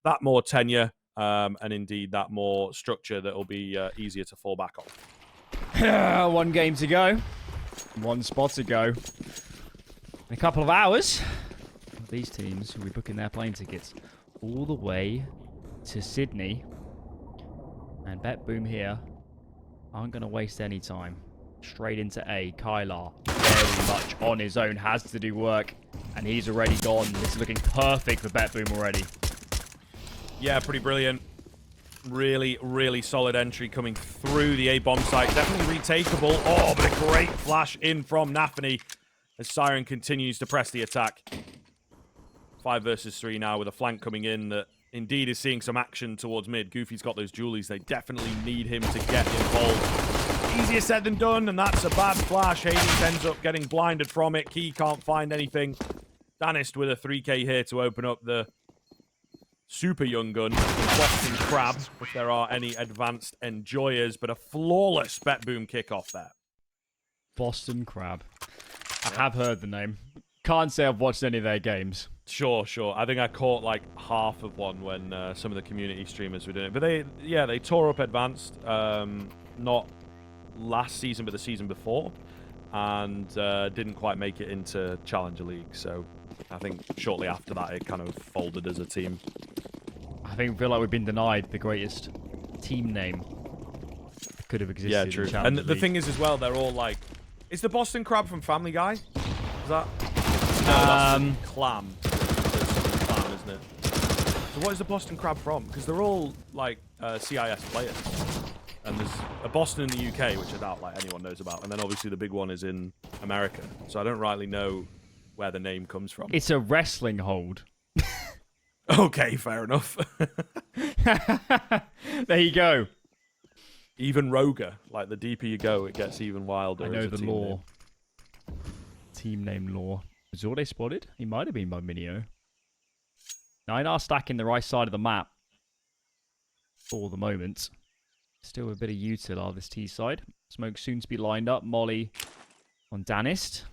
that more tenure and indeed that more structure that will be easier to fall back on. One game to go. One spot to go. In a couple of hours, these teams will be booking their plane tickets all the way to Sydney. And BetBoom here aren't going to waste any time. Straight into A. Kylar, very much on his own, has to do work. And he's already gone. This is looking perfect for BetBoom already. Yeah, pretty brilliant. Really, really solid entry coming through the A-bomb site. Definitely retakeable. Oh, but a great flash in from Ancieny as Siren continues to press the attack. 5 versus 3 now with a flank coming in that indeed is seeing some action towards mid. Goofy's got those Julies. They definitely need him to get involved. Easier said than done, and that's a bad flash. Hades ends up getting blinded from it. Key can't find anything. Danist with a 3k here to open up the super young gun. Boston Crab, if there are any advanced enjoyers, but a flawless BetBoom kickoff there. Boston Crab. I have heard the name. Can't say I've watched any of their games. Sure. I think I caught like half of one when some of the community streamers were doing it. But they tore up advanced, not last season, but the season before, and didn't quite make it into Challenger League. So I think shortly after that, it kind of folded as a team. I feel like we've been denied the greatest team name that could have existed. Yeah, true. And the thing is as well, they're all like, is the Boston Crab from Family Guy? Is that? No, that's Clam. It's Clam, isn't it? So what is the Boston Crab from? Because they're all like CIS players. And there's a Boston in the UK, which I doubt like anyone knows about. And then obviously the big one is in America. So I don't rightly know where the name comes from. It's a wrestling hold. Okay, fair enough. There you go. Even Roger. Like, the deeper you go, it gets even wilder. I know the lore. Team name lore. Was Zorde spotted? He might have been by Minio. 9R stacking the right side of the map. For the moment. Still a bit of util on this T side. Smoke soon to be lined up. Molly on Danist.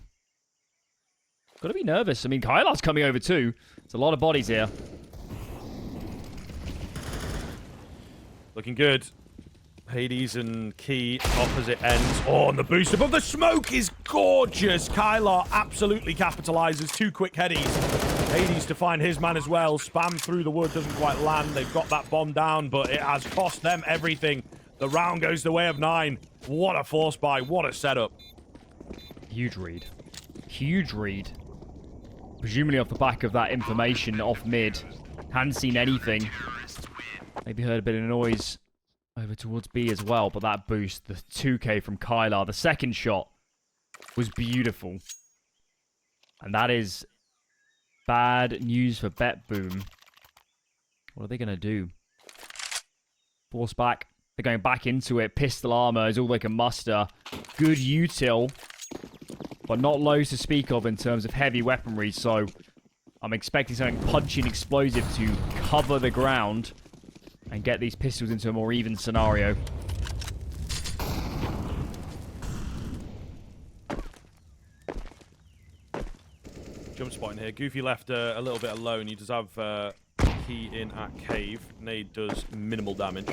Got to be nervous. I mean, Kylar's coming over too. There's a lot of bodies here. Looking good. Hades and Key opposite ends. Oh, and the booster. But the smoke is gorgeous. Kylar absolutely capitalizes. 2 quick headies. Hades to find his man as well. Spam through the wood. Doesn't quite land. They've got that bomb down, but it has cost them everything. The round goes the way of 9. What a force buy. What a setup. Huge read. Huge read. Presumably off the back of that information off mid. Hadn't seen anything. Maybe heard a bit of noise over towards B as well, but that boost, the 2k from Kylar, the second shot was beautiful. And that is bad news for BetBoom. What are they going to do? Force back. They're going back into it. Pistol armor is all they can muster. Good util, but not loads to speak of in terms of heavy weaponry, so I'm expecting something punchy and explosive to cover the ground and get these pistols into a more even scenario. Jump spot in here. Goofy left a little bit alone. He does have Key in at cave. Nade does minimal damage.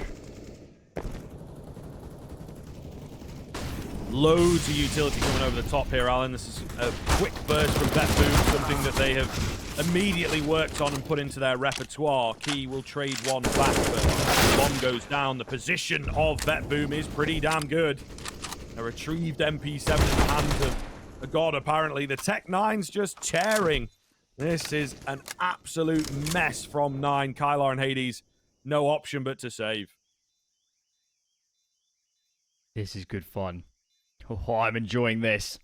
Loads of utility coming over the top here, Alan. This is a quick burst from BetBoom, something that they have immediately worked on and put into their repertoire. Key will trade one back, but the bomb goes down. The position of BetBoom is pretty damn good. A retrieved MP7 in the hands of a god, apparently. The Tech 9's just tearing. This is an absolute mess from 9. Kylar and Hades, no option but to save. This is good fun. Oh, I'm enjoying this.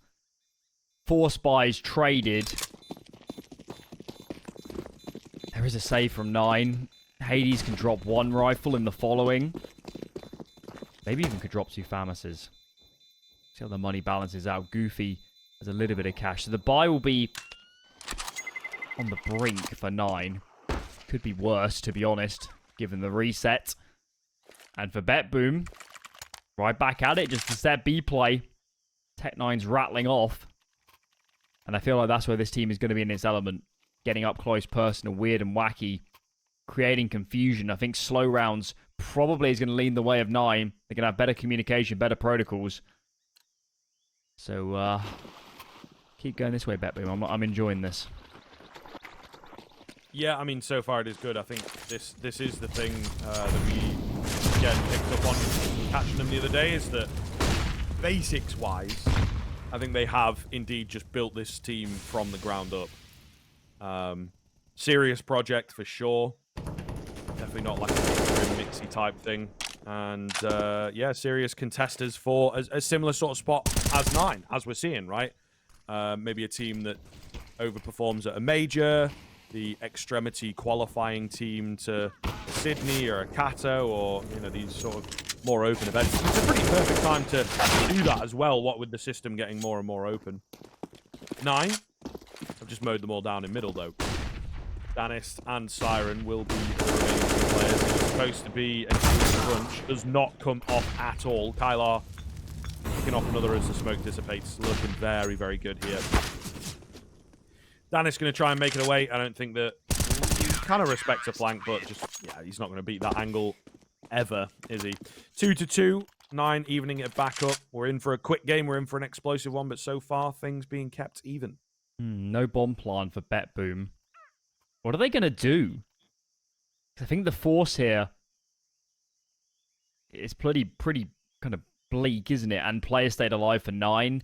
4 spies traded. There is a save from 9. Hades can drop 1 rifle in the following. Maybe even could drop 2 Famuses. See how the money balances out. Goofy has a little bit of cash. So the buy will be on the brink for 9. Could be worse, to be honest, given the reset. And for BetBoom, right back at it, just to set B play. Tech 9's rattling off. And I feel like that's where this team is going to be in its element. Getting up close, personal, weird and wacky. creating confusion. I think slow rounds probably is going to lean the way of 9. They're going to have better communication, better protocols. So, keep going this way, BetBoom. I'm enjoying this. Yeah, I mean, so far it is good. I think this is the thing that we again picked up on catching them the other day, is that basics-wise, I think they have indeed just built this team from the ground up. Serious project for sure. Definitely not like a mixy type thing. And yeah, serious contesters for a similar sort of spot as 9, as we're seeing, right? Maybe a team that overperforms at a major, the extremity qualifying team to Sydney or a Kato, or, you know, these sort of more open events. It's a pretty perfect time to do that as well, what with the system getting more and more open. 9. I've just mowed them all down in middle, though. Danis and Siren will be the remaining 2 players. It was supposed to be a crunch. Does not come off at all. Kylar kicking off another as the smoke dissipates. Looking very, very good here. Danis going to try and make it away. I don't think that... He kind of respects a flank, but just... Yeah, he's not going to beat that angle ever, is he? 2-2. 9 evening it back up. We're in for a quick game. We're in for an explosive one, but so far, things being kept even. No bomb plan for BetBoom. What are they going to do? I think the force here is pretty kind of bleak, isn't it? And players stayed alive for 9.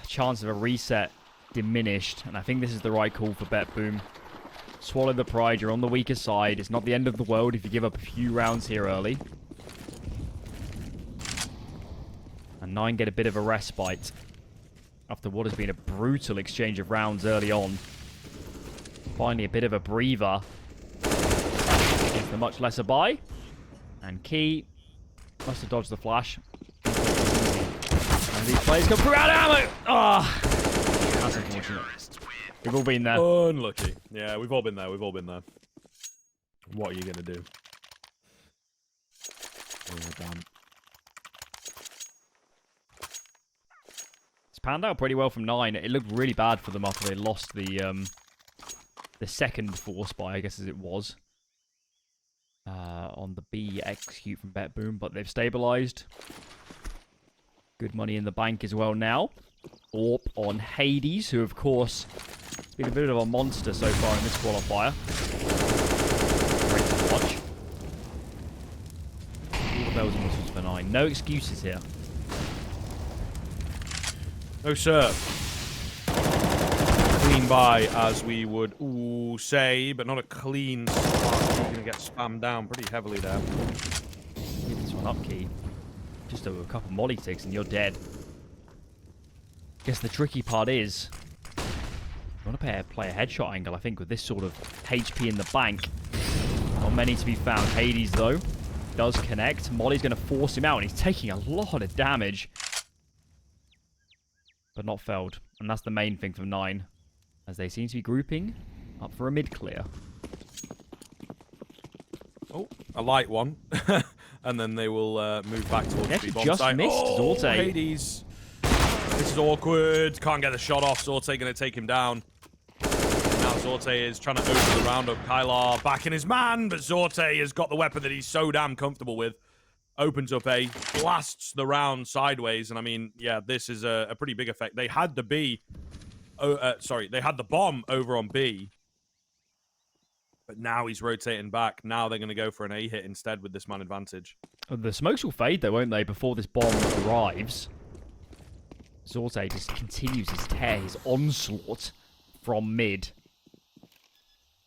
Chance of a reset diminished, and I think this is the right call for BetBoom. Swallow the pride, you're on the weaker side. It's not the end of the world if you give up a few rounds here early. And 9 get a bit of a respite after what has been a brutal exchange of rounds early on. Finally, a bit of a breather. It's the much lesser buy. And Key must have dodged the flash. And these players come through out of ammo! Ah, that's unfortunate. We've all been there. Unlucky. Yeah, we've all been there. We've all been there. What are you going to do? Oh, damn. It's panned out pretty well from 9. It looked really bad for them after they lost the second force buy, I guess as it was. On the B execute from BetBoom, but they've stabilized. Good money in the bank as well now. Orp on Hades, who of course has been a bit of a monster so far in this qualifier. Great to watch. All the bells and whistles for 9. No excuses here. No, sir. Clean buy, as we would say, but not a clean start. He's going to get spammed down pretty heavily there. Give this one up, Key. Just a couple molly ticks and you're dead. Guess the tricky part is you want to play a headshot angle, I think, with this sort of HP in the bank. Not many to be found. Hades, though, does connect. Molly's going to force him out, and he's taking a lot of damage. But not felled. And that's the main thing from 9, as they seem to be grouping up for a mid clear. Oh, a light one. And then they will move back towards the bomb just site. missed Zorte. Hades. This is awkward. Can't get the shot off. Zorte going to take him down. Now Zorte is trying to open the round up. Kylar back in his man, but Zorte has got the weapon that he's so damn comfortable with. Opens up A, blasts the round sideways, and I mean, yeah, this is a pretty big effect. They had the B. They had the bomb over on B. But now he's rotating back. Now they're going to go for an A hit instead with this man advantage. The smokes will fade, though, won't they, before this bomb arrives. Zorte just continues his tear, his onslaught from mid.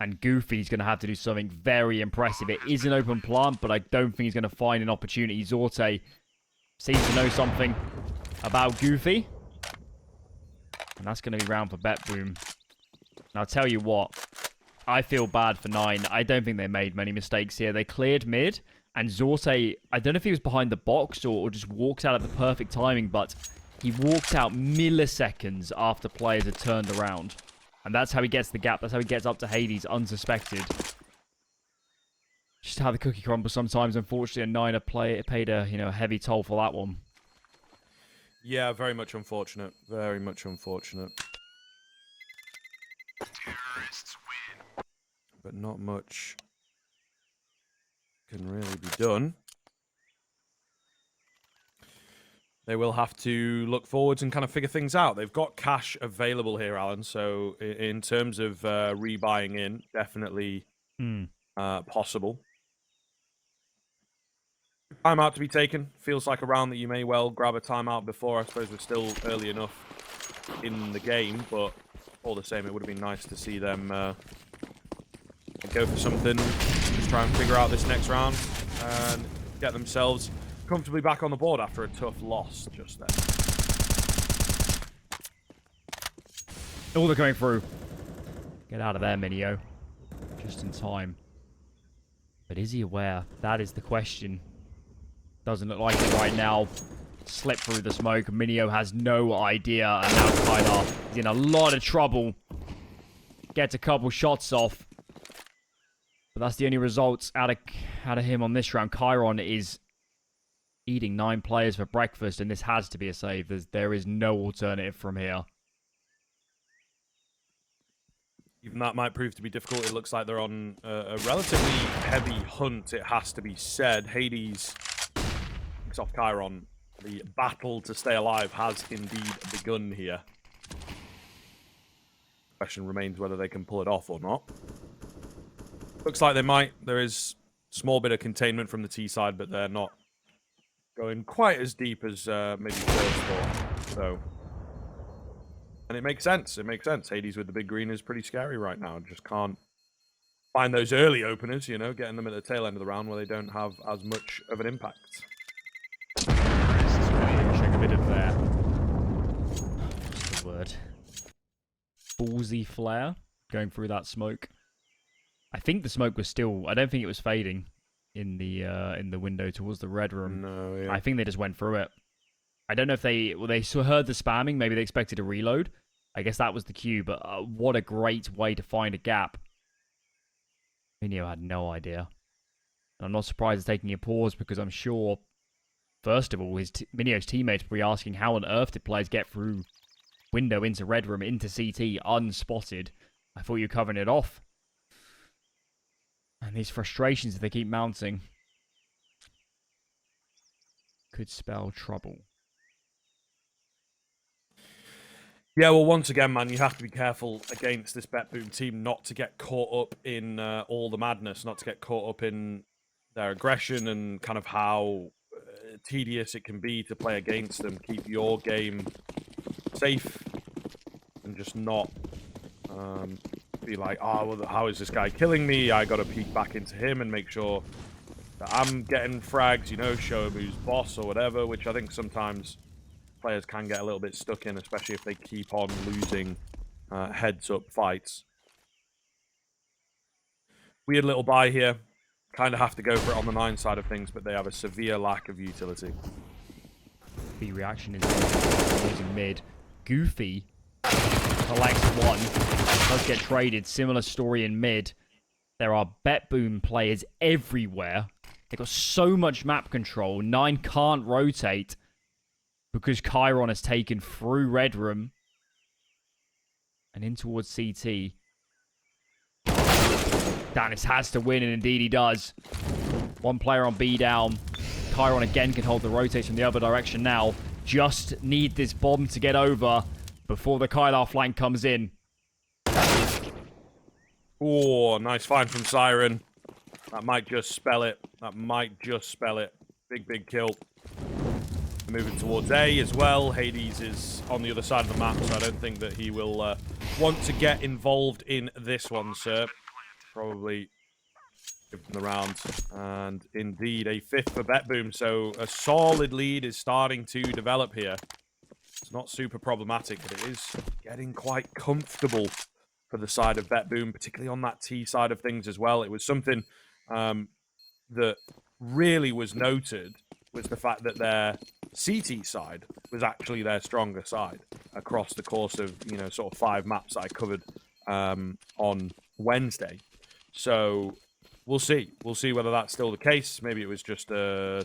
And Goofy's going to have to do something very impressive. It is an open plant, but I don't think he's going to find an opportunity. Zorte seems to know something about Goofy. And that's going to be round for BetBoom. And I'll tell you what, I feel bad for 9. I don't think they made many mistakes here. They cleared mid, and Zorte, I don't know if he was behind the box or just walked out at the perfect timing, but he walked out milliseconds after players had turned around. And that's how he gets the gap. That's how he gets up to Hades unsuspected. Just how the cookie crumbles sometimes. Unfortunately, a 9 paid a heavy toll for that one. Yeah, very much unfortunate. Very much unfortunate. But not much can really be done. They will have to look forwards and kind of figure things out. They've got cash available here, Alan. So in terms of rebuying in, definitely possible. Timeout to be taken. Feels like a round that you may well grab a timeout before. I suppose we're still early enough in the game, but all the same, it would have been nice to see them go for something. Just try and figure out this next round and get themselves comfortably back on the board after a tough loss just then. Oh, they're going through. Get out of there, Minio. Just in time. But is he aware? That is the question. Doesn't look like it right now. Slip through the smoke. Minio has no idea. And now Kyler is in a lot of trouble. Gets a couple shots off. But that's the only results out of him on this round. Chiron is eating 9 players for breakfast, and this has to be a save. There is no alternative from here. Even that might prove to be difficult. It looks like they're on a relatively heavy hunt, it has to be said. Hades picks off Chiron. The battle to stay alive has indeed begun here. Question remains whether they can pull it off or not. Looks like they might. There is a small bit of containment from the T side, but they're not going quite as deep as maybe first thought. So, and it makes sense. It makes sense. Hades with the big green is pretty scary right now. Just can't find those early openers, you know, getting them at the tail end of the round where they don't have as much of an impact. Check a bit of their... What's the word? Ballsy flare going through that smoke. I think the smoke was still... I don't think it was fading in the window towards the red room. No, yeah. I think they just went through it. I don't know if they heard the spamming. Maybe they expected a reload. I guess that was the cue. But what a great way to find a gap. Minio had no idea. And I'm not surprised it's taking a pause because I'm sure, first of all, Minio's teammates will be asking how on earth did players get through window into red room into CT unspotted. I thought you were covering it off. And these frustrations, if they keep mounting, could spell trouble. Yeah, well, once again, man, you have to be careful against this BetBoom team not to get caught up in all the madness, not to get caught up in their aggression and kind of how tedious it can be to play against them. Keep your game safe and just not be like, oh, well, how is this guy killing me? I got to peek back into him and make sure that I'm getting frags, you know, show him who's boss or whatever, which I think sometimes players can get a little bit stuck in, especially if they keep on losing heads-up fights. Weird little buy here. Kind of have to go for it on the 9 side of things, but they have a severe lack of utility. The reaction is losing mid. Goofy collects 1. Does get traded. Similar story in mid. There are BetBoom players everywhere. They've got so much map control. 9 can't rotate because Chiron has taken through red room and in towards CT. Danis has to win, and indeed he does. 1 player on B down. Chiron again can hold the rotation in the other direction now. Just need this bomb to get over before the Kylar flank comes in. Oh, nice find from Siren. That might just spell it. That might just spell it. Big, big kill. Moving towards A as well. Hades is on the other side of the map, so I don't think that he will want to get involved in this one, sir. Probably give them the round. And indeed, a 5th for BetBoom. So a solid lead is starting to develop here. It's not super problematic, but it is getting quite comfortable for the side of BetBoom, particularly on that T side of things as well. It was something that really was noted, was the fact that their CT side was actually their stronger side across the course of, you know, sort of 5 maps that I covered on Wednesday. So we'll see. We'll see whether that's still the case. Maybe it was just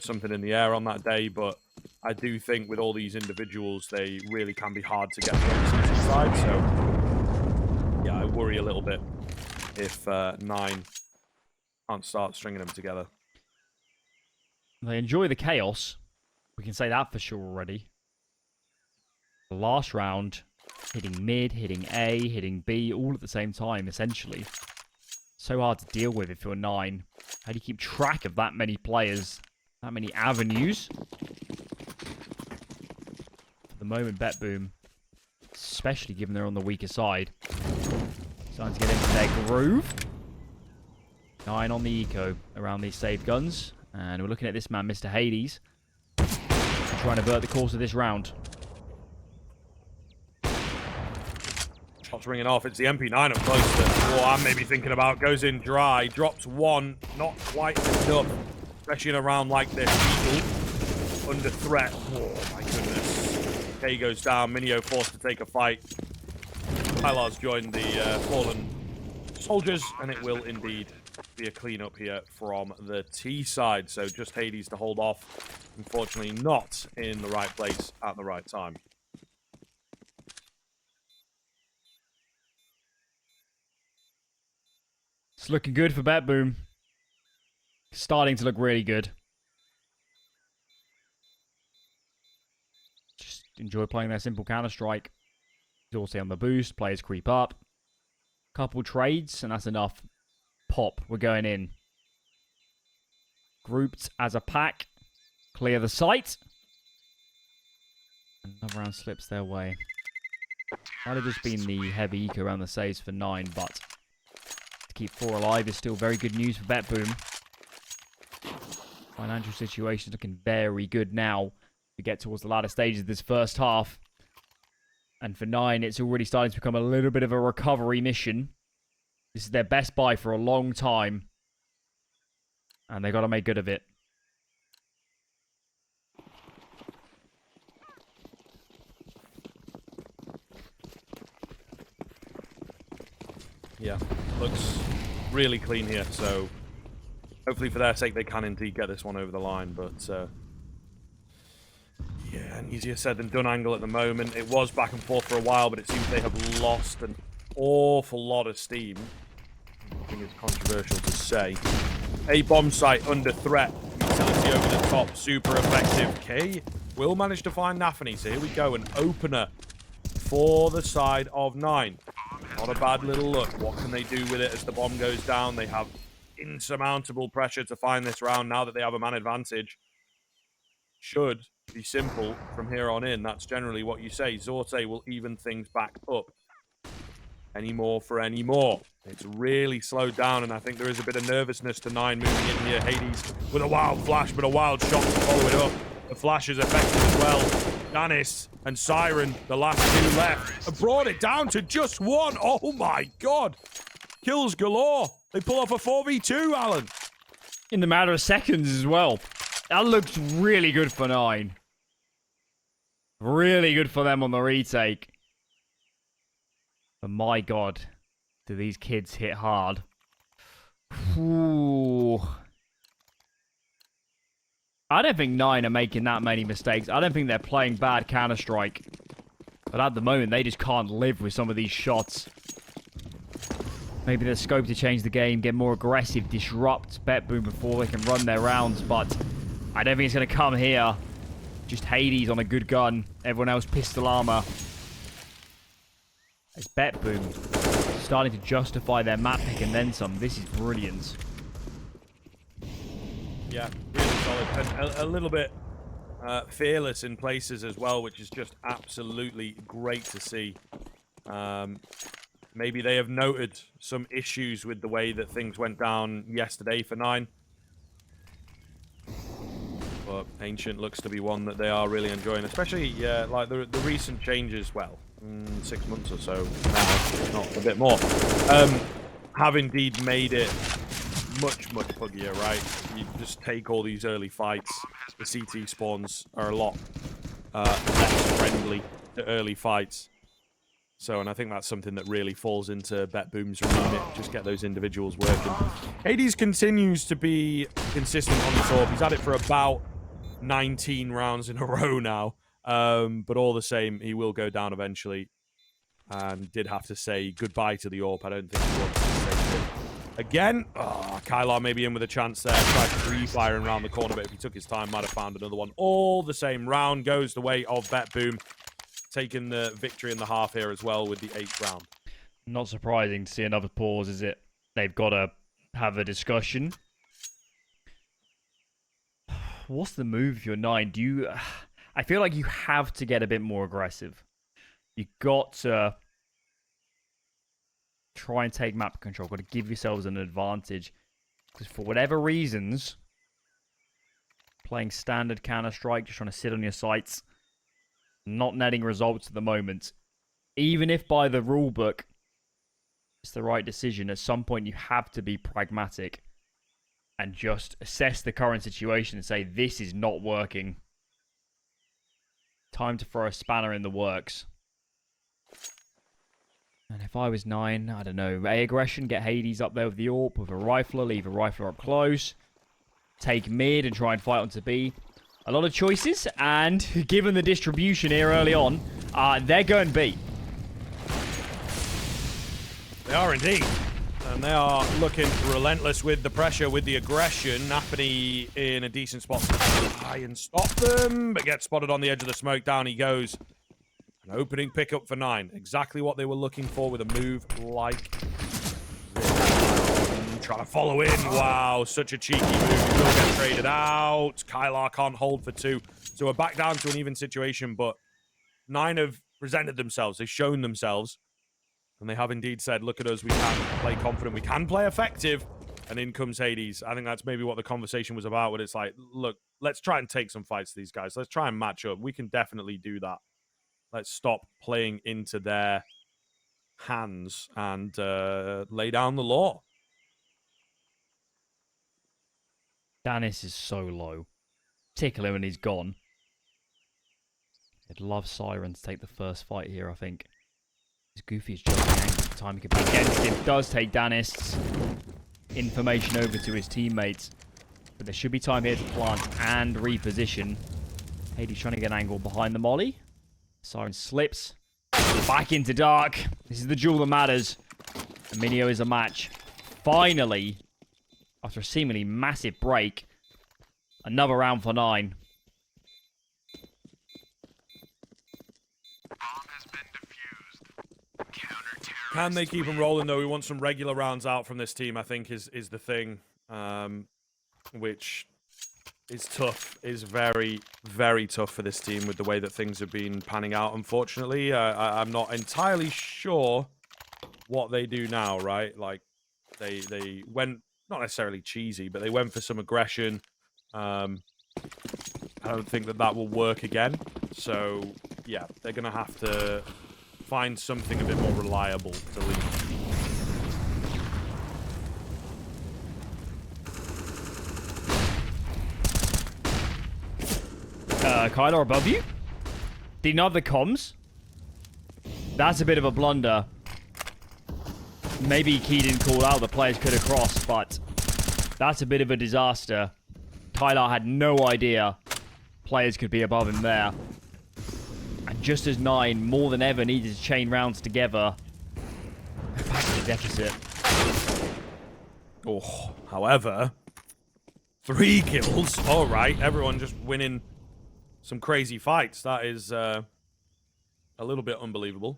something in the air on that day, but I do think with all these individuals, they really can be hard to get through on the CT side. So yeah, I worry a little bit if 9 can't start stringing them together. They enjoy the chaos. We can say that for sure already. The last round, hitting mid, hitting A, hitting B, all at the same time, essentially. So hard to deal with if you're 9. How do you keep track of that many players, that many avenues? At the moment, BetBoom, especially given they're on the weaker side, starting to get into their groove. 9 on the eco around these saved guns. And we're looking at this man, Mr. Hades, trying to avert the course of this round. Shots ringing off. It's the MP9 up close that I'm maybe thinking about. Goes in dry. Drops one. Not quite enough. Especially in a round like this. Eagle under threat. Oh, my goodness. K goes down. Minio forced to take a fight. Hylar's joined the fallen soldiers. And it will indeed be a clean-up here from the T side. So just Hades to hold off. Unfortunately not in the right place at the right time. It's looking good for BetBoom. Starting to look really good. Just enjoy playing their simple Counter-Strike. Also on the boost, players creep up. Couple trades, and that's enough. Pop, we're going in. Grouped as a pack. Clear the site. Another round slips their way. Might have just been the heavy eco around the saves for 9, but to keep 4 alive is still very good news for BetBoom. Financial situation looking very good now. We get towards the latter stages of this first half. And for 9, it's already starting to become a little bit of a recovery mission. This is their best buy for a long time. And they got to make good of it. Yeah, looks really clean here, so hopefully for their sake they can indeed get this one over the line, but yeah, an easier said than done angle at the moment. It was back and forth for a while, but it seems they have lost an awful lot of steam. I think it's controversial to say. A bomb site under threat. Utility over the top, super effective. K will manage to find Ancieny, so here we go, an opener for the side of 9. Not a bad little look. What can they do with it as the bomb goes down? They have insurmountable pressure to find this round now that they have a man advantage. Should be simple from here on in. That's generally what you say. Zorte will even things back up. Any more for any more. It's really slowed down, and I think there is a bit of nervousness to 9 moving in here. Hades with a wild flash, but a wild shot to follow it up. The flash is effective as well. Danis and Siren, the last 2 left, have brought it down to just 1. Oh my god. Kills galore. They pull off a 4v2, Alan. In the matter of seconds as well. That looks really good for 9. Really good for them on the retake. But my god, do these kids hit hard. Ooh. I don't think 9 are making that many mistakes. I don't think they're playing bad Counter-Strike. But at the moment, they just can't live with some of these shots. Maybe there's scope to change the game, get more aggressive, disrupt BetBoom before they can run their rounds. But I don't think it's going to come here. Just Hades on a good gun. Everyone else pistol armor. It's BetBoom starting to justify their map pick and then some. This is brilliant. Yeah, really solid. And a little bit fearless in places as well, which is just absolutely great to see. Maybe they have noted some issues with the way that things went down yesterday for 9. But Ancient looks to be one that they are really enjoying, especially like the recent changes, well, 6 months or so now, if not a bit more, have indeed made it much buggier, right? You just take all these early fights. The CT spawns are a lot less friendly to early fights. So, and I think that's something that really falls into BetBoom's remit. Just get those individuals working. Hades continues to be consistent on the top. He's had it for about 19 rounds in a row now. But all the same, he will go down eventually. And did have to say goodbye to the AWP. I don't think he wants to say it Again, Kylar maybe in with a chance there. Tried pre-firing around the corner, but if he took his time, might have found another one. All the same, round goes the way of BetBoom, taking the victory in the half here as well with the 8th round. Not surprising to see another pause, is it? They've got to have a discussion. What's the move if you're 9? I feel like you have to get a bit more aggressive. You got to try and take map control. Got to give yourselves an advantage. Because for whatever reasons, playing standard Counter-Strike, just trying to sit on your sights, not netting results at the moment. Even if by the rule book, it's the right decision, at some point you have to be pragmatic and just assess the current situation and say, this is not working. Time to throw a spanner in the works. And if I was 9, I don't know, A aggression, get Hades up there with the AWP, with a rifler, leave a rifler up close, take mid and try and fight onto B. A lot of choices, and given the distribution here early on, they're going B. They are indeed. And they are looking relentless with the pressure, with the aggression. Ancieny in a decent spot to try and stop them, but gets spotted on the edge of the smoke. Down he goes. An opening pickup for 9. Exactly what they were looking for with a move like this. Trying to follow in. Wow, such a cheeky move. He will get traded out. Kylar can't hold for 2. So we're back down to an even situation, but 9 have presented themselves. They've shown themselves. And they have indeed said, look at us, we can play confident, we can play effective. And in comes Hades. I think that's maybe what the conversation was about, where it's like, look, let's try and take some fights to these guys. Let's try and match up. We can definitely do that. Let's stop playing into their hands and lay down the law. Danis is so low. Tickle him and he's gone. I'd love Siren to take the first fight here, I think. Goofy is jumping angle at the time he could be against him. Does take Danis information over to his teammates. But there should be time here to plant and reposition. Hades trying to get an angle behind the molly. Siren slips. Back into dark. This is the duel that matters. And Minio is a match. Finally, after a seemingly massive break, another round for 9. Can they keep them rolling, though? We want some regular rounds out from this team, I think, is the thing. Which is tough. Is very, very tough for this team with the way that things have been panning out, unfortunately. I'm not entirely sure what they do now, right? Like, they went, not necessarily cheesy, but they went for some aggression. I don't think that will work again. So, yeah, they're going to have to find something a bit more reliable to lead. Kylar above you? Did not have the comms? That's a bit of a blunder. Maybe Key didn't call out the players could have crossed, but that's a bit of a disaster. Kylar had no idea players could be above him there. And just as 9 more than ever needed to chain rounds together, back to the deficit. Oh, however, 3 kills. All right, everyone just winning some crazy fights. That is a little bit unbelievable.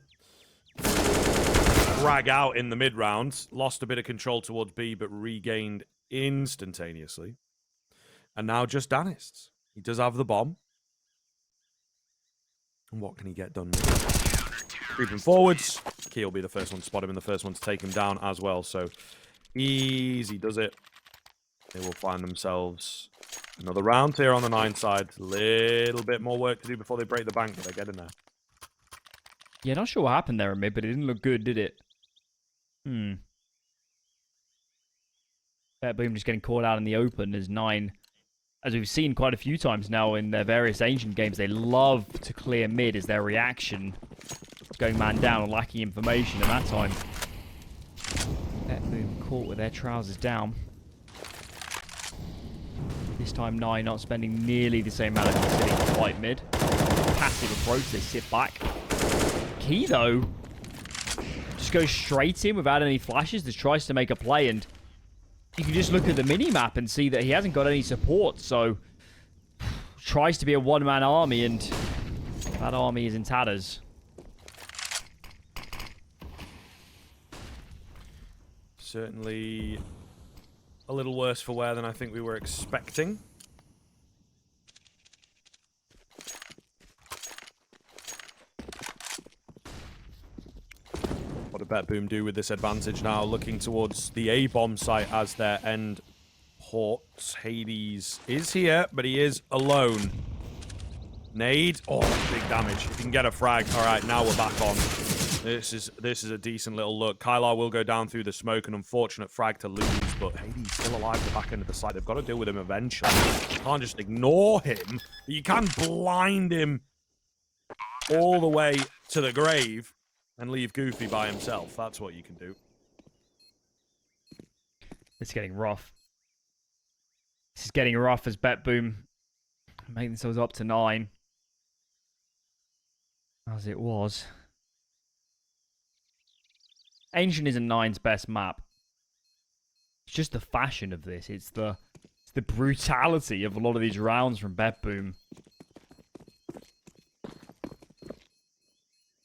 Drag out in the mid rounds. Lost a bit of control towards B, but regained instantaneously. And now just Danis. He does have the bomb. And what can he get done with? Creeping forwards. Key will be the first one to spot him and the first one to take him down as well. So easy does it. They will find themselves another round here on the 9 side. A little bit more work to do before they break the bank, but they're getting there. Yeah, not sure what happened there in mid, but it didn't look good, did it? BetBoom just getting caught out in the open as 9. As we've seen quite a few times now in their various Ancient games, they love to clear mid as their reaction to going man down and lacking information at that time. BetBoom caught with their trousers down. This time 9 not spending nearly the same amount of time sitting to fight mid. Passive approach, they sit back. Key though, just goes straight in without any flashes, just tries to make a play, and you can just look at the mini-map and see that he hasn't got any support, so tries to be a one-man army, and that army is in tatters. Certainly a little worse for wear than I think we were expecting. What did BetBoom do with this advantage now? Looking towards the A-bomb site as their end port. Hades is here, but he is alone. Nade. Oh, big damage. If you can get a frag. All right, now we're back on. This is a decent little look. Kylar will go down through the smoke. An unfortunate frag to lose, but Hades still alive at the back end of the site. They've got to deal with him eventually. You can't just ignore him. But you can blind him all the way to the grave and leave Goofy by himself. That's what you can do. It's getting rough. This is getting rough as BetBoom make themselves up to 9. As it was. Ancient isn't 9's best map. It's just the fashion of this. It's the brutality of a lot of these rounds from BetBoom.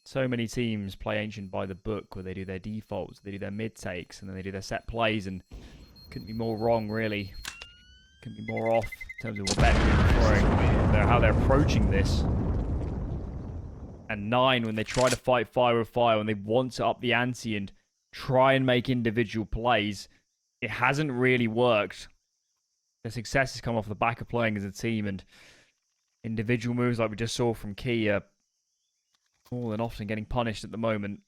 So many teams play Ancient by the book, where they do their defaults, they do their mid takes, and then they do their set plays, and couldn't be more wrong, really. Couldn't be more off in terms of what BetBoom are throwing, how they're approaching this. And 9, when they try to fight fire with fire, when they want to up the ante and try and make individual plays, it hasn't really worked. The success has come off the back of playing as a team, and individual moves like we just saw from Key are more than often getting punished at the moment.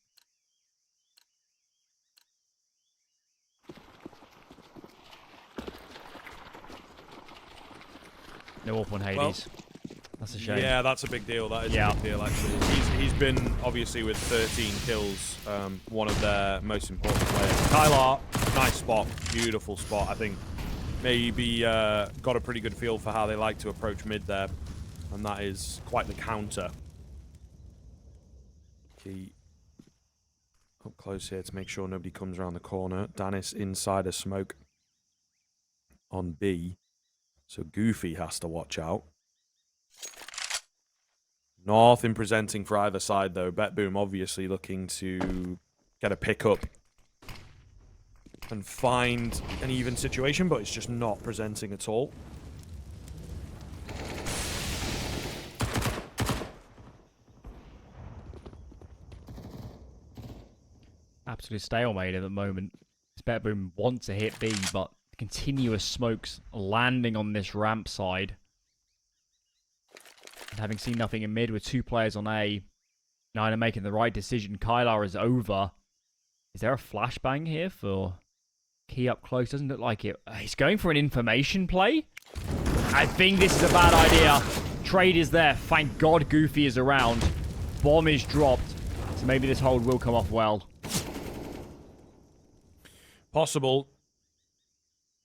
No up on Hades. Well, that's a shame. Yeah, that's a big deal. That is a big deal, actually. He's been, obviously, with 13 kills, one of their most important players. Kylar, nice spot. Beautiful spot. I think maybe got a pretty good feel for how they like to approach mid there. And that is quite the counter. Key up close here to make sure nobody comes around the corner. Danis inside a smoke on B. So Goofy has to watch out. Nothing presenting for either side, though. BetBoom obviously looking to get a pickup and find an even situation, but it's just not presenting at all. Absolute stalemate at the moment. BetBoom wants to hit B, but continuous smokes landing on this ramp side. And having seen nothing in mid with 2 players on A, Nine are making the right decision. Kylar is over. Is there a flashbang here for Key up close? Doesn't look like it. He's going for an information play. I think this is a bad idea. Trade is there. Thank God Goofy is around. Bomb is dropped. So maybe this hold will come off well. Possible.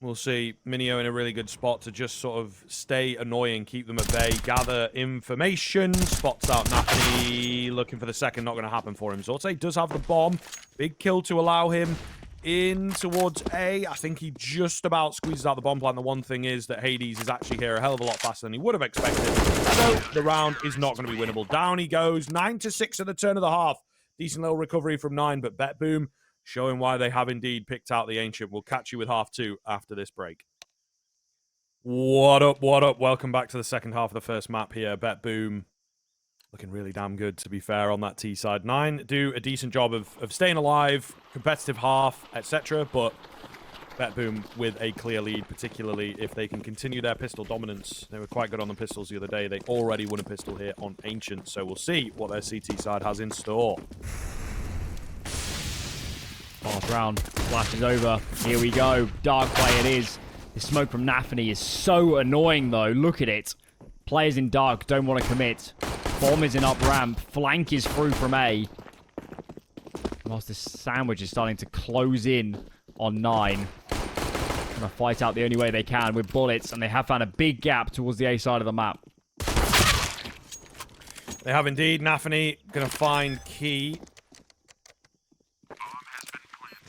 We'll see. Minio in a really good spot to just sort of stay annoying, keep them at bay, gather information, spots out Nappy, looking for the second, not going to happen for him. Zorte does have the bomb. Big kill to allow him in towards A. I think he just about squeezes out the bomb plant. The one thing is that Hades is actually here a hell of a lot faster than he would have expected. So the round is not going to be winnable. Down he goes. 9-6 at the turn of the half. Decent little recovery from 9, but BetBoom showing why they have indeed picked out the Ancient. We'll catch you with half 2 after this break. What up, what up? Welcome back to the second half of the first map here. BetBoom looking really damn good, to be fair, on that T side. 9 do a decent job of staying alive, competitive half, etc. But BetBoom with a clear lead, particularly if they can continue their pistol dominance. They were quite good on the pistols the other day. They already won a pistol here on Ancient, so we'll see what their CT side has in store. Last round. Flash is over. Here we go. Dark play it is. The smoke from Naphany is so annoying, though. Look at it. Players in dark don't want to commit. Bomb is in up ramp. Flank is through from A. Whilst this sandwich is starting to close in on 9. Trying to fight out the only way they can with bullets, and they have found a big gap towards the A side of the map. They have indeed. Naphany going to find Key.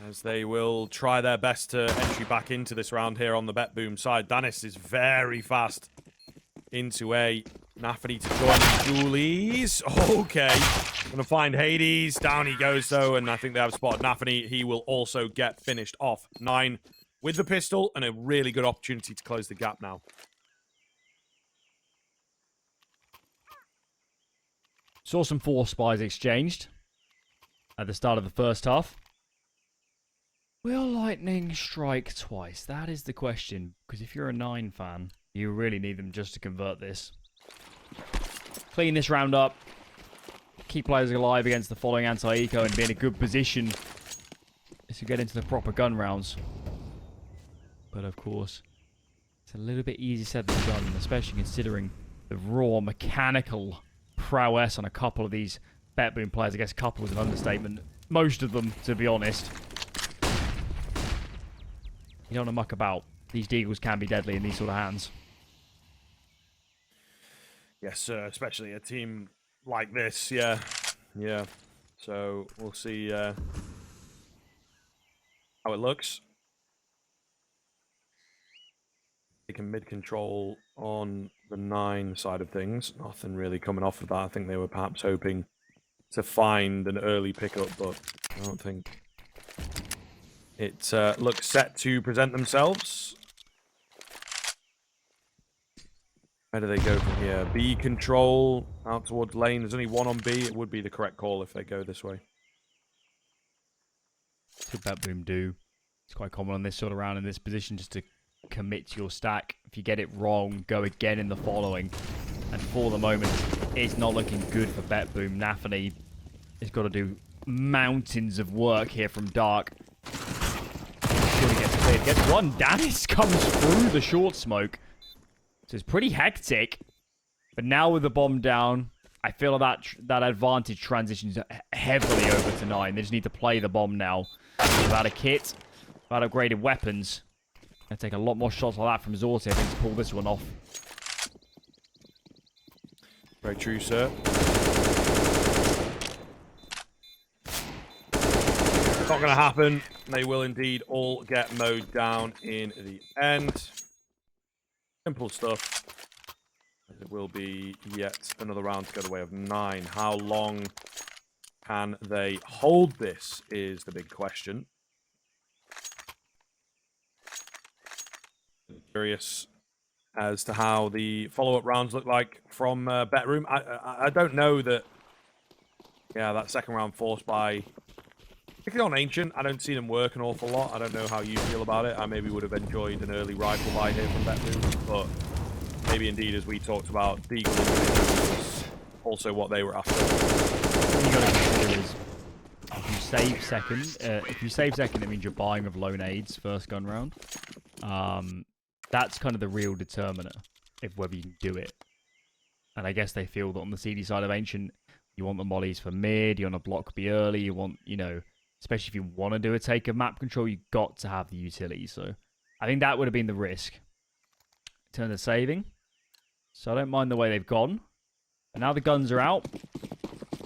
as they will try their best to entry back into this round here on the BetBoom side. Danis is very fast into A. Nafany to join Julies. Okay. Gonna find Hades. Down he goes, though, and I think they have spotted Nafany. He will also get finished off. 9 with the pistol, and a really good opportunity to close the gap now. Saw some force spies exchanged at the start of the first half. Will lightning strike twice? That is the question. Because if you're a 9 fan, you really need them just to convert this. Clean this round up. Keep players alive against the following anti-eco and be in a good position to get into the proper gun rounds. But of course, it's a little bit easier said than done, especially considering the raw mechanical prowess on a couple of these BetBoom players. I guess couple is an understatement. Most of them, to be honest. You don't want to muck about. These deagles can be deadly in these sort of hands. Yes, sir. Especially a team like this. Yeah. Yeah. So we'll see how it looks. Taking mid control on the 9 side of things. Nothing really coming off of that. I think they were perhaps hoping to find an early pickup, but I don't think it looks set to present themselves. Where do they go from here? B control out towards lane. There's only 1 on B. It would be the correct call if they go this way. What BetBoom do? It's quite common on this sort of round in this position just to commit to your stack. If you get it wrong, go again in the following. And for the moment, it's not looking good for BetBoom. Nafany has got to do mountains of work here from Dark. Surely gets cleared. Gets one. Danis comes through the short smoke. So it's pretty hectic. But now with the bomb down, I feel that advantage transitions heavily over to 9. They just need to play the bomb now. Without a kit, without upgraded weapons. Gonna take a lot more shots like that from Zorte, I think, to pull this one off. Very true, sir. Not going to happen. They will indeed all get mowed down in the end. Simple stuff. It will be yet another round to go the way of 9. How long can they hold this is the big question. Curious as to how the follow-up rounds look like from BetBoom. I don't know that. Yeah, that second round forced by, particularly on Ancient, I don't see them work an awful lot. I don't know how you feel about it. I maybe would have enjoyed an early rifle buy here from BetBoom, but maybe indeed, as we talked about, Deagle was also what they were after. What you got to consider is if you save second, it means you're buying with low nades first gun round. That's kind of the real determiner of whether you can do it. And I guess they feel that on the CD side of Ancient, you want the mollies for mid, you want to block B early, you want, especially if you want to do a take of map control, you got to have the utility. So I think that would have been the risk. In terms of saving. So I don't mind the way they've gone. And now the guns are out.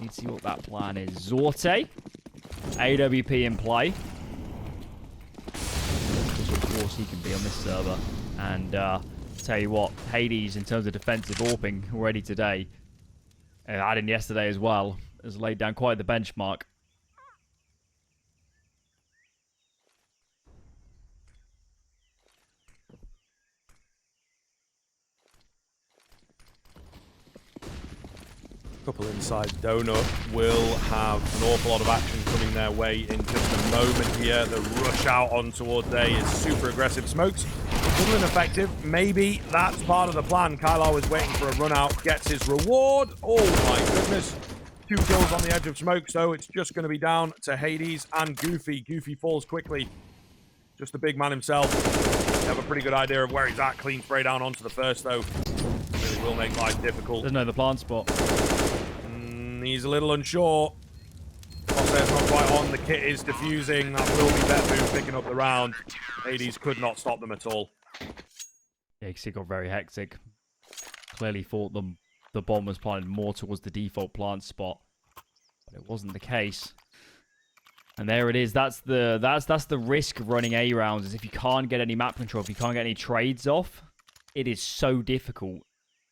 Need to see what that plan is. Zorte. AWP in play. Just what force he can be on this server. And tell you what, Hades, in terms of defensive AWPing already today, adding yesterday as well, has laid down quite the benchmark. Couple inside. Donut will have an awful lot of action coming their way in just a moment here. The rush out on towards A is super aggressive. Smokes a little ineffective. Maybe that's part of the plan. Kylar was waiting for a run out, gets his reward. Oh my goodness. 2 kills on the edge of smoke, so it's just going to be down to Hades and Goofy. Goofy falls quickly. Just the big man himself. You have a pretty good idea of where he's at. Clean spray down onto the first, though. Really will make life difficult. There's no other plant spot. He's a little unsure. Crosshair's not quite on. The kit is defusing. That will be BetBoom picking up the round. Hades could not stop them at all. Yeah, it got very hectic. Clearly thought the bomb was planted more towards the default plant spot. But it wasn't the case. And there it is. That's the risk of running A rounds, is if you can't get any map control, if you can't get any trades off, it is so difficult.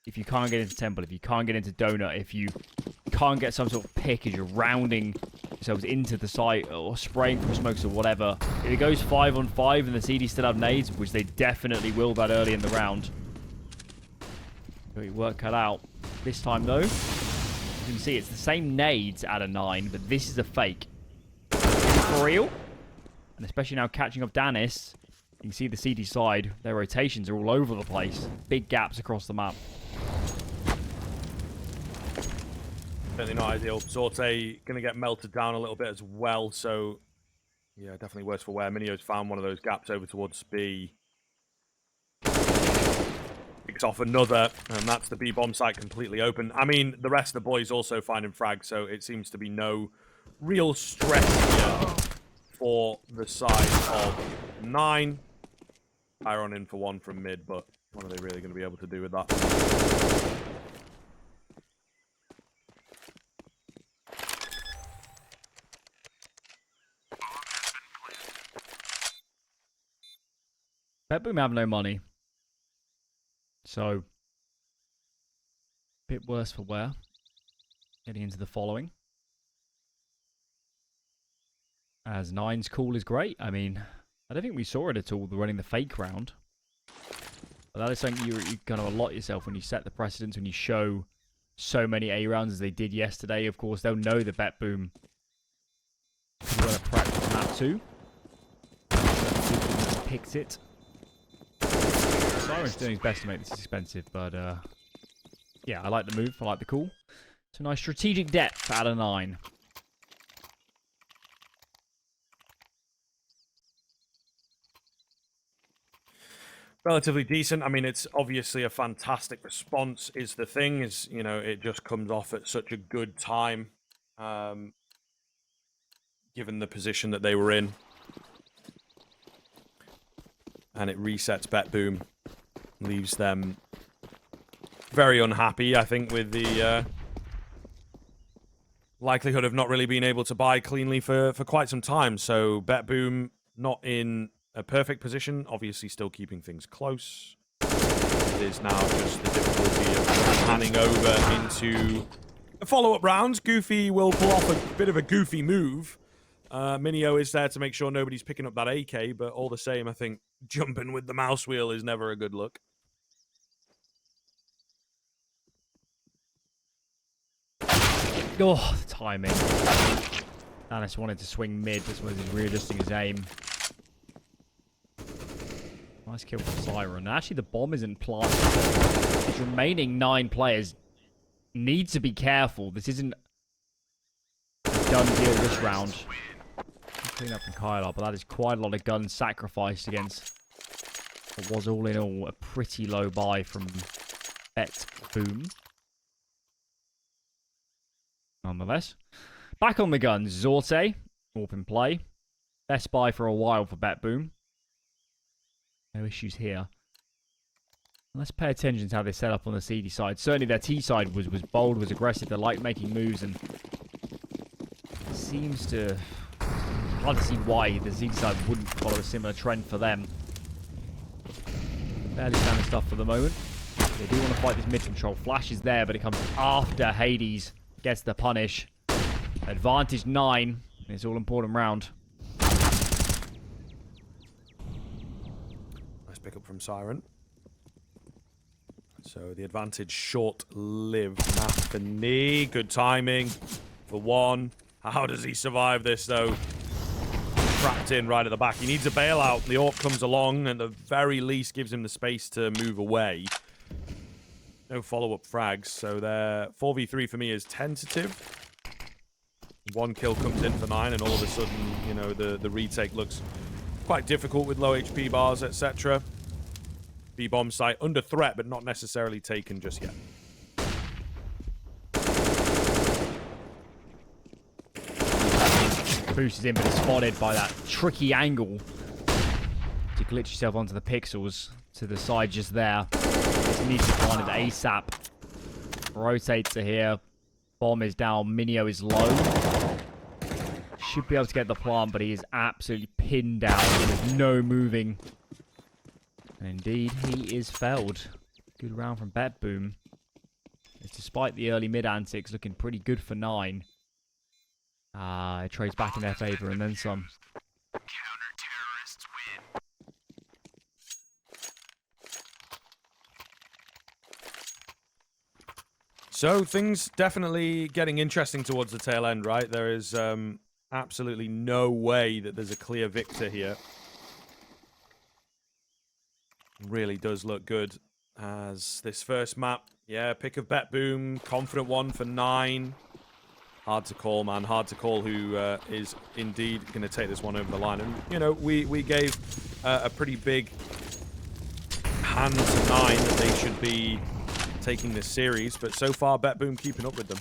If you can't get into Temple, if you can't get into Donut, if you can't get some sort of pick as you're rounding yourselves into the site or spraying from smokes or whatever. If it goes 5-on-5 and the CD still have nades, which they definitely will that early in the round, got your work cut out. This time though, you can see it's the same nades at a 9, but this is a fake. For real? And especially now catching up Danis, you can see the CD side, their rotations are all over the place. Big gaps across the map. Certainly not ideal. Sorte going to get melted down a little bit as well, so yeah, definitely worse for wear. Minio's found one of those gaps over towards B. Picks off another, and that's the B bomb site completely open. I mean, the rest of the boys also finding frag, so it seems to be no real stress here for the side of 9. Iron in for 1 from mid, but what are they really going to be able to do with that? BetBoom have no money. So, bit worse for wear. Getting into the following. As 9's call is great. I mean, I don't think we saw it at all, the running the fake round. But that is something you're going to allot yourself when you set the precedence, when you show so many A rounds as they did yesterday. Of course, they'll know the BetBoom is going to practice on that too. Picks it. Siren's doing his best to make this expensive, but yeah, I like the move. I like the call. It's a nice strategic depth out of 9. Relatively decent. I mean, it's obviously a fantastic response is the thing. Is, you know, it just comes off at such a good time, given the position that they were in. And it resets BetBoom. Leaves them very unhappy, I think, with the likelihood of not really being able to buy cleanly for quite some time. So BetBoom not in a perfect position, obviously still keeping things close. It is now just the difficulty of panning over into the follow-up rounds. Goofy will pull off a bit of a goofy move. Minio is there to make sure nobody's picking up that AK, but all the same, I think jumping with the mouse wheel is never a good look. Oh, the timing. Danis wanted to swing mid. This was readjusting his aim. Nice kill from Siren. Actually, the bomb isn't planted. These remaining 9 players need to be careful. This isn't a done deal this round. Clean up from Kyler, but that is quite a lot of guns sacrificed against what was all in all a pretty low buy from BetBoom. Nonetheless. Back on the guns. Zorte. Open play. Best buy for a while for BetBoom. No issues here. Let's pay attention to how they set up on the CD side. Certainly their T side was bold, was aggressive. They liked making moves, and seems to... hard to see why the CD side wouldn't follow a similar trend for them. Fairly standard stuff for the moment. They do want to fight this mid control. Flash is there, but it comes after Hades gets the punish. Advantage 9. It's all important round. Nice pick up from Siren. So the advantage short-lived. Ancieny, good timing for 1. How does he survive this though? Trapped in right at the back. He needs a bailout. The AWP comes along and at the very least gives him the space to move away. No follow-up frags, so their 4v3 for me is tentative. 1 kill comes in for 9, and all of a sudden, you know, the retake looks quite difficult with low HP bars, etc. B-bomb site under threat, but not necessarily taken just yet. Boost is in, but is spotted by that tricky angle to glitch yourself onto the pixels to the side just there. This needs to be planted ASAP. Rotates to here. Bomb is down. Minio is low. should be able to get the plant, but he is absolutely pinned down. There's no moving. And indeed, he is felled. Good round from BetBoom. Despite the early mid antics looking pretty good for 9. It trades back in their favor and then some. So things definitely getting interesting towards the tail end, right? There is absolutely no way that there's a clear victor here. Really does look good as this first map. Yeah, pick of BetBoom, confident one for 9. Hard to call, man. Hard to call who is indeed going to take this one over the line. And, you know, we gave a pretty big hand to 9 that they should be taking this series. But so far, BetBoom keeping up with them.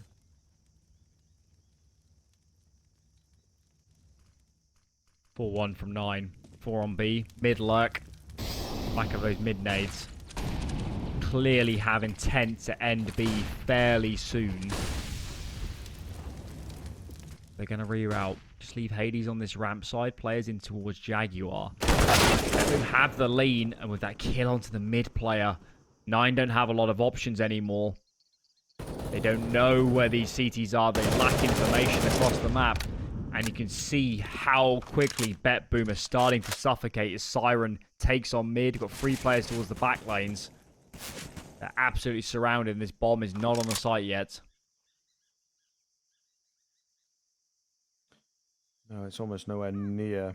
Four 1 from 9. 4 on B. Mid lurk. Back of those mid nades. Clearly have intent to end B fairly soon. They're going to reroute. Just leave Hades on this ramp side. Players in towards Jaguar. They have the lane, and with that kill onto the mid player, 9 don't have a lot of options anymore. They don't know where these CTs are. They lack information across the map. And you can see how quickly BetBoom are starting to suffocate as Siren takes on mid. Got 3 players towards the back lanes. They're absolutely surrounded. This bomb is not on the site yet. No, it's almost nowhere near.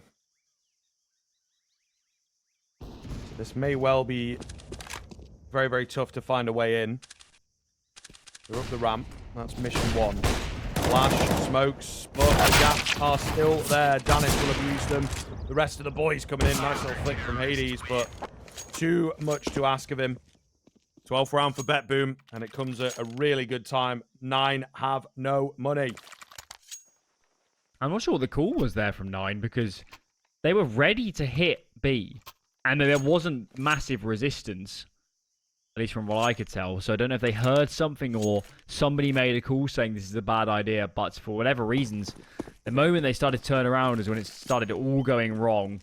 So this may well be very, very tough to find a way in. They're up the ramp. That's mission 1. Flash, smokes, but the gaps are still there. Danis will have used them. The rest of the boys coming in. Nice little flick from Hades, but too much to ask of him. 12th round for BetBoom, and it comes at a really good time. 9 have no money. I'm not sure what the call was there from 9 because they were ready to hit B and there wasn't massive resistance, at least from what I could tell. So I don't know if they heard something or somebody made a call saying this is a bad idea, but for whatever reasons, the moment they started to turn around is when it started all going wrong.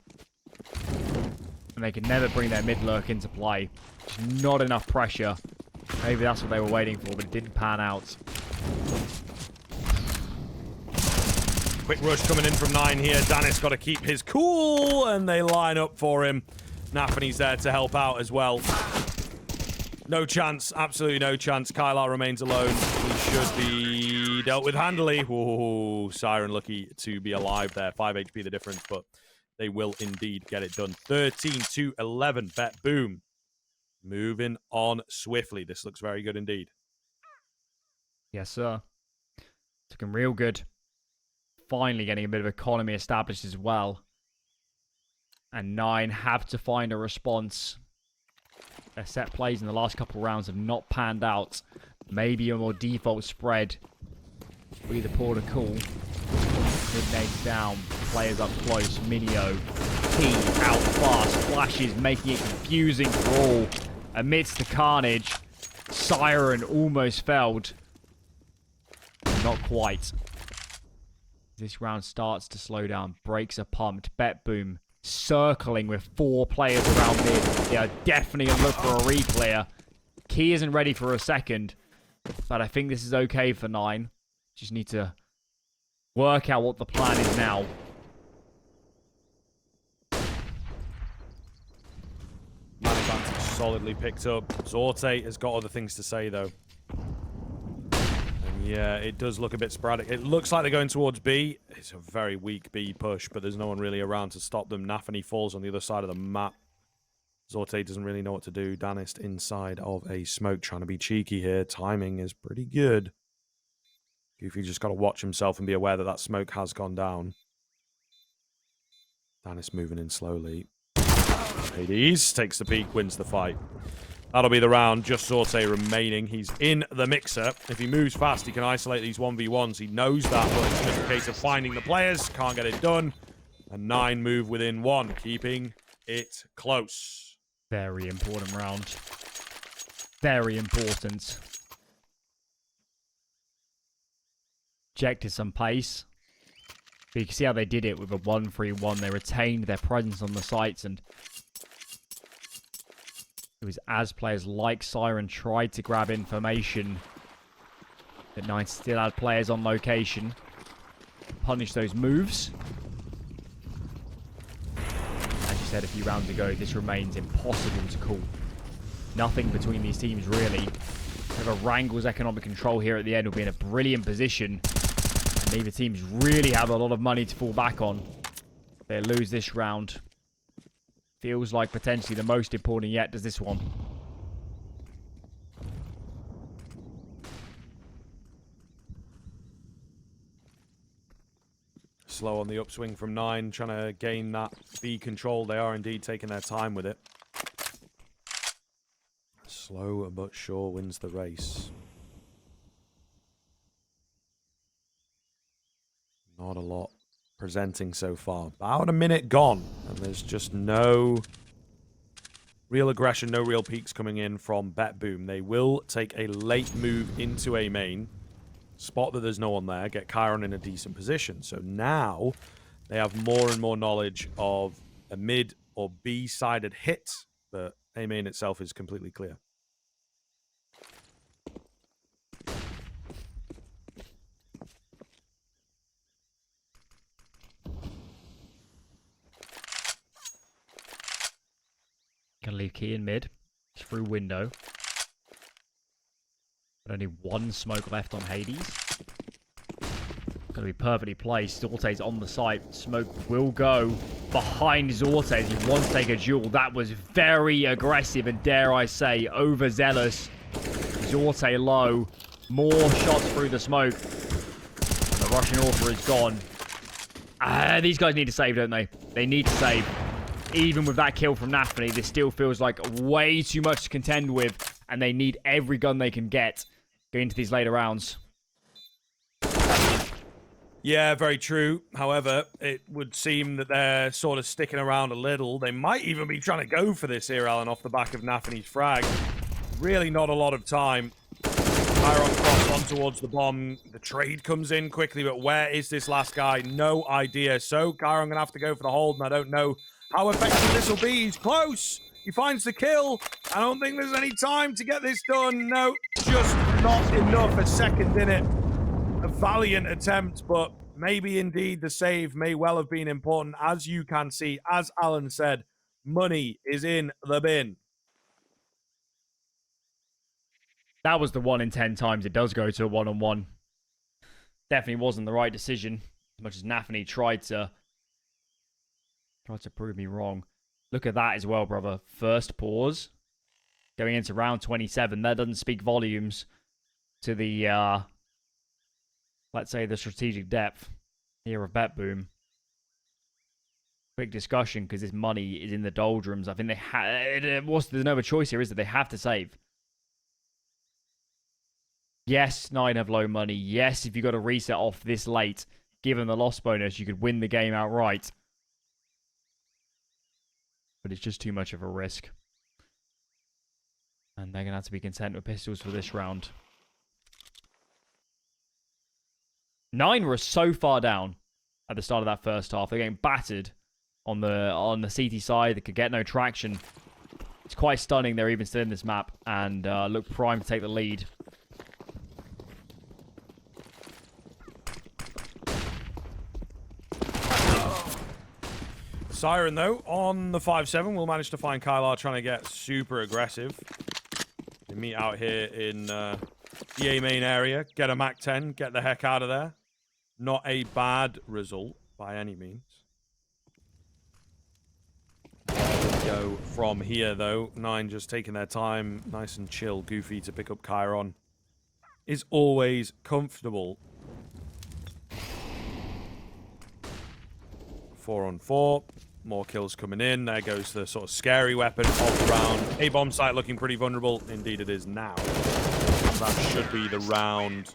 And they could never bring their mid lurk into play. Just not enough pressure. Maybe that's what they were waiting for, but it didn't pan out. Quick rush coming in from 9 here. Danis got to keep his cool, and they line up for him. Nafany's there to help out as well. No chance. Absolutely no chance. Kylar remains alone. He should be dealt with handily. Whoa, Siren lucky to be alive there. 5 HP the difference, but they will indeed get it done. 13-11. BetBoom. Moving on swiftly. This looks very good indeed. Yes, sir. Looking real good. Finally getting a bit of economy established as well. And 9 have to find a response. Their set plays in the last couple of rounds have not panned out. Maybe a more default spread. We the port of call. Mid-nades down. Players up close. Minio. T out fast. Flashes making it confusing for all. Amidst the carnage. Siren almost felled. Not quite. This round starts to slow down. Brakes are pumped. BetBoom circling with 4 players around mid. They are definitely going to look for a reclear. Key isn't ready for a second. But I think this is okay for 9. Just need to work out what the plan is now. Man advantage solidly picked up. Zorte has got other things to say, though. Yeah, it does look a bit sporadic. It looks like they're going towards B. It's a very weak B push, but there's no one really around to stop them. Nafany falls on the other side of the map. Zorte doesn't really know what to do. Danis inside of a smoke, trying to be cheeky here. Timing is pretty good. Goofy just got to watch himself and be aware that that smoke has gone down. Danis moving in slowly. Hades takes the peek, wins the fight. That'll be the round. Just Zorte remaining. He's in the mixer. If he moves fast, he can isolate these 1v1s. He knows that, but it's just a case of finding the players. Can't get it done. And 9 move within 1, keeping it close. Very important round. Very important. Injected some pace. But you can see how they did it with a 1-3-1. They retained their presence on the sites, and it was as players like Siren tried to grab information that Nine still had players on location. Punish those moves. As you said a few rounds ago, this remains impossible to call. Nothing between these teams, really. Whoever wrangles economic control here at the end will be in a brilliant position. And neither teams really have a lot of money to fall back on. They lose this round. Feels like potentially the most important yet does this one. Slow on the upswing from 9, trying to gain that B control. They are indeed taking their time with it. Slow but sure wins the race. Not a lot presenting so far. About a minute gone, and there's just no real aggression, no real peaks coming in from BetBoom. They will take a late move into A main. Spot that there's no one there, get Chiron in a decent position. So now they have more and more knowledge of a mid or B-sided hit, but A main itself is completely clear. Gonna leave key in mid. Through window. But only one smoke left on Hades. Gonna be perfectly placed. Zorte's on the site. Smoke will go behind Zorte. He wants to take a duel. That was very aggressive and, dare I say, overzealous. Zorte low. More shots through the smoke. And the Russian Author is gone. These guys need to save, don't they? They need to save. Even with that kill from Ancieny, this still feels like way too much to contend with. And they need every gun they can get going into these later rounds. Yeah, very true. However, it would seem that they're sort of sticking around a little. They might even be trying to go for this here, Alan, off the back of Anciny's frag. Really not a lot of time. Chiron cross on towards the bomb. The trade comes in quickly, but where is this last guy? No idea. So Chiron going to have to go for the hold, and I don't know how effective this will be. He's close. He finds the kill. I don't think there's any time to get this done. No, just not enough. A second in it. A valiant attempt, but maybe indeed the save may well have been important. As you can see, as Alan said, money is in the bin. That was the 1 in 10 times it does go to a one-on-one. Definitely wasn't the right decision. As much as Ancieny tried to prove me wrong. Look at that as well, brother. First pause. Going into round 27. That doesn't speak volumes to the, let's say, the strategic depth here of BetBoom. Quick discussion, because this money is in the doldrums. I think there's no other choice here, is that they have to save. Yes, 9 have low money. Yes, if you got to reset off this late, given the loss bonus, you could win the game outright. But it's just too much of a risk. And they're going to have to be content with pistols for this round. 9 were so far down at the start of that first half. They're getting battered on the CT side. They could get no traction. It's quite stunning they're even still in this map and look primed to take the lead. Siren, though, on the 5-7, will manage to find Kylar trying to get super aggressive. They meet out here in the A main area, get a Mac 10, get the heck out of there. Not a bad result by any means. Go from here, though. 9 just taking their time, nice and chill. Goofy to pick up Chiron is always comfortable. 4-on-4. More kills coming in. There goes the sort of scary weapon of the round. A bomb site looking pretty vulnerable. Indeed it is now. That should be the round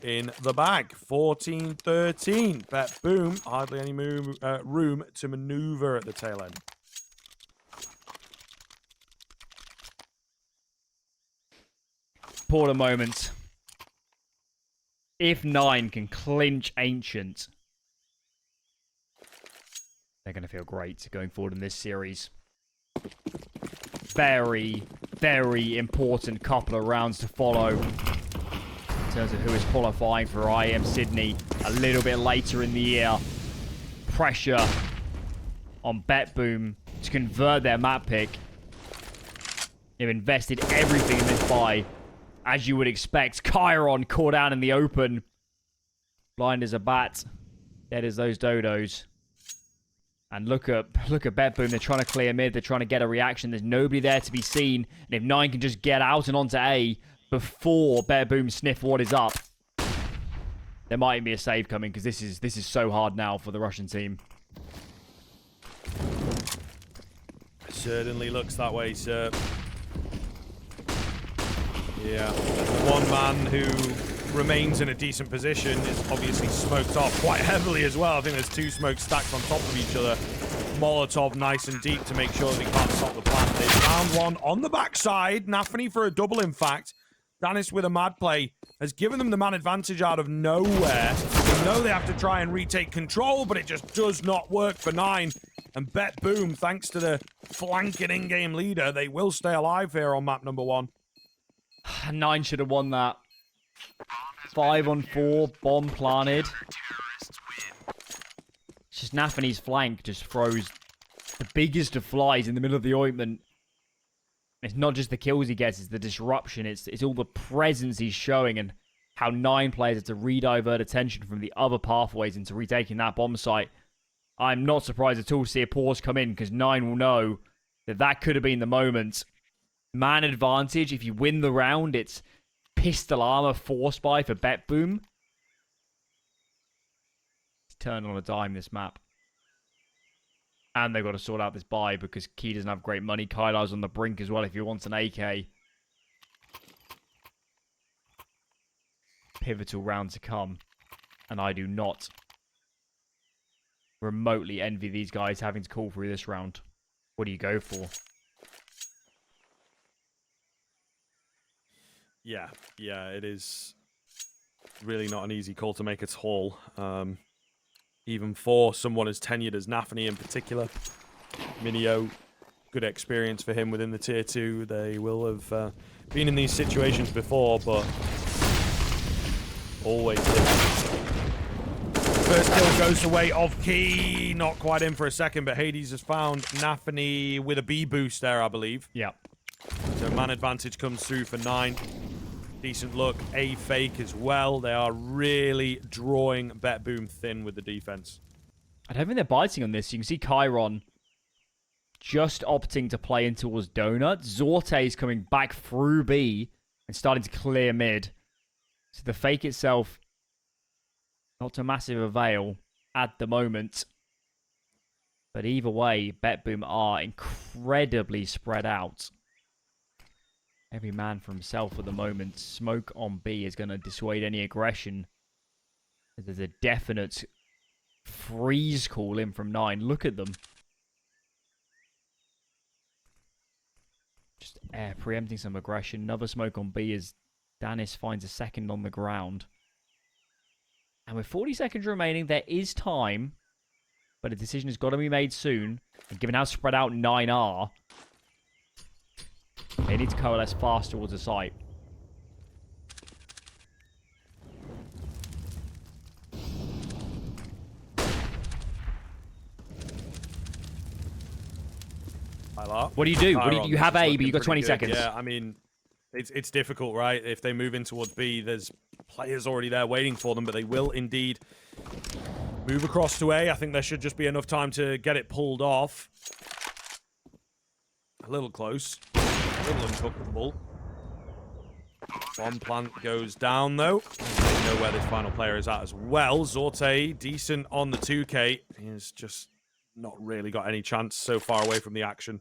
in the bag. 14-13. BetBoom. Hardly any room to maneuver at the tail end. Important moment. If 9 can clinch Ancient They're going to feel great going forward in this series. Very, very important couple of rounds to follow in terms of who is qualifying for IEM Sydney a little bit later in the year. Pressure on BetBoom to convert their map pick. They've invested everything in this buy, as you would expect. Chiron caught out in the open. Blind as a bat. Dead as those dodos. And look at BetBoom. They're trying to clear mid. They're trying to get a reaction. There's nobody there to be seen. And if 9 can just get out and onto A before BetBoom sniff what is up, there might be a save coming, because this is so hard now for the Russian team. Certainly looks that way, sir. Yeah. One man who remains in a decent position is obviously smoked off quite heavily as well. I think there's 2 smokes stacked on top of each other. Molotov nice and deep to make sure that he can't stop the plant. They found one on the backside. Nafany for a double, in fact. Danis with a mad play has given them the man advantage out of nowhere. They know they have to try and retake control, but it just does not work for 9. And BetBoom, thanks to the flanking in-game leader, they will stay alive here on map number 1. 9 should have won that. 5 on 4, bomb planted. It's just Nafany's flank just throws the biggest of flies in the middle of the ointment. It's not just the kills he gets, it's the disruption. It's all the presence he's showing, and how 9 players have to re-divert attention from the other pathways into retaking that bomb site. I'm not surprised at all to see a pause come in, because 9 will know that that could have been the moment. Man advantage, if you win the round, it's pistol armor force buy for BetBoom. It's turned on a dime, this map. And they've got to sort out this buy, because Key doesn't have great money. Kylar's on the brink as well if he wants an AK. Pivotal round to come. And I do not remotely envy these guys having to call through this round. What do you go for? Yeah, it is really not an easy call to make at all. Even for someone as tenured as Nafany in particular. Minio, good experience for him within the tier 2. They will have been in these situations before, but always different. First kill goes the way of Key. Not quite in for a second, but Hades has found Nafany with a B boost there, I believe. Yeah. So man advantage comes through for 9. Decent look. A fake as well. They are really drawing BetBoom thin with the defense. I don't think they're biting on this. You can see Chiron just opting to play in towards Donut. Zorte is coming back through B and starting to clear mid. So the fake itself, not to massive avail at the moment. But either way, BetBoom are incredibly spread out. Every man for himself at the moment. Smoke on B is going to dissuade any aggression. There's a definite freeze call in from 9. Look at them. Just preempting some aggression. Another smoke on B as Danis finds a second on the ground. And with 40 seconds remaining, there is time. But a decision has got to be made soon. And given how spread out 9 are, they need to coalesce fast towards the site. What do you do? You have A, but you've got 20 seconds. Yeah, I mean, it's difficult, right? If they move in towards B, there's players already there waiting for them, but they will indeed move across to A. I think there should just be enough time to get it pulled off. A little close. A little uncomfortable. Bomb plant goes down, though. They know where this final player is at as well. Zorte, decent on the 2K. He has just not really got any chance so far away from the action.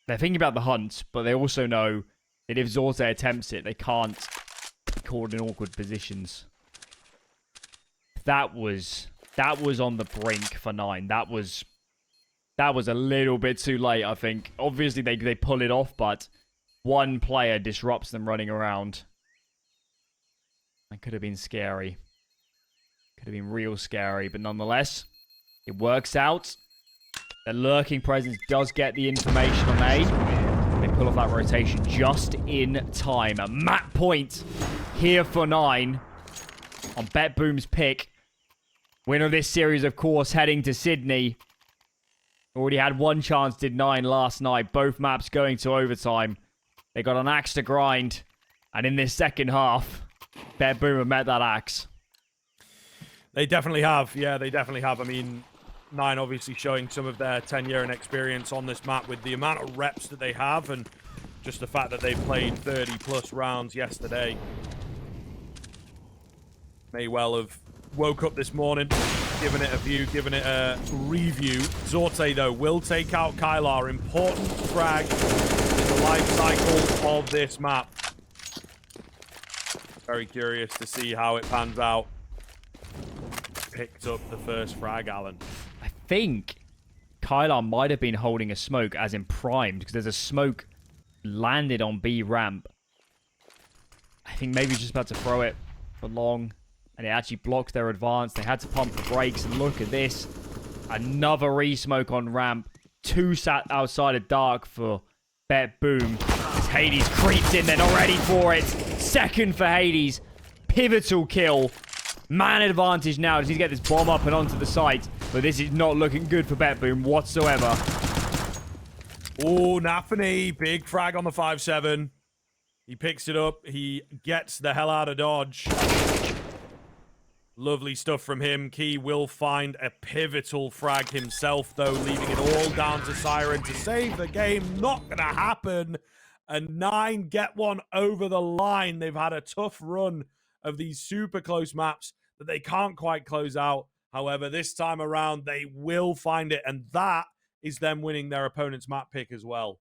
They're thinking about the hunt, but they also know that if Zorte attempts it, they can't be caught in awkward positions. That was on the brink for 9. That was a little bit too late, I think. Obviously, they pull it off, but one player disrupts them running around. That could have been scary. Could have been real scary, but nonetheless, It works out. The lurking presence does get the information on A. They pull off that rotation just in time. A map point here for 9 on BetBoom's pick. Winner of this series, of course, heading to Sydney. Already had one chance, did 9 last night. Both maps going to overtime. They got an axe to grind. And in this second half, BetBoom have met that axe. They definitely have. Yeah, they definitely have. I mean, 9 obviously showing some of their tenure and experience on this map with the amount of reps that they have and just the fact that they played 30-plus rounds yesterday. May well have woke up this morning, giving it a view, giving it a review. Zorte, though, will take out Kylar. Important frag in the life cycle of this map. Very curious to see how it pans out. Picked up the first frag, Alan. I think Kylar might have been holding a smoke, as in primed, because there's a smoke landed on B ramp. I think maybe he's just about to throw it for long. And it actually blocked their advance. They had to pump the brakes. And look at this. Another re-smoke on ramp. 2 sat outside of dark for BetBoom. As Hades creeps in. They're not ready for it. Second for Hades. Pivotal kill. Man advantage now. Does he get this bomb up and onto the site? But this is not looking good for BetBoom whatsoever. Oh, Ancieny. Big frag on the 5-7. He picks it up. He gets the hell out of dodge. Lovely stuff from him. Key will find a pivotal frag himself, though, leaving it all down to Siren to save the game. Not going to happen. And 9 get one over the line. They've had a tough run of these super close maps that they can't quite close out. However, this time around, they will find it. And that is them winning their opponent's map pick as well.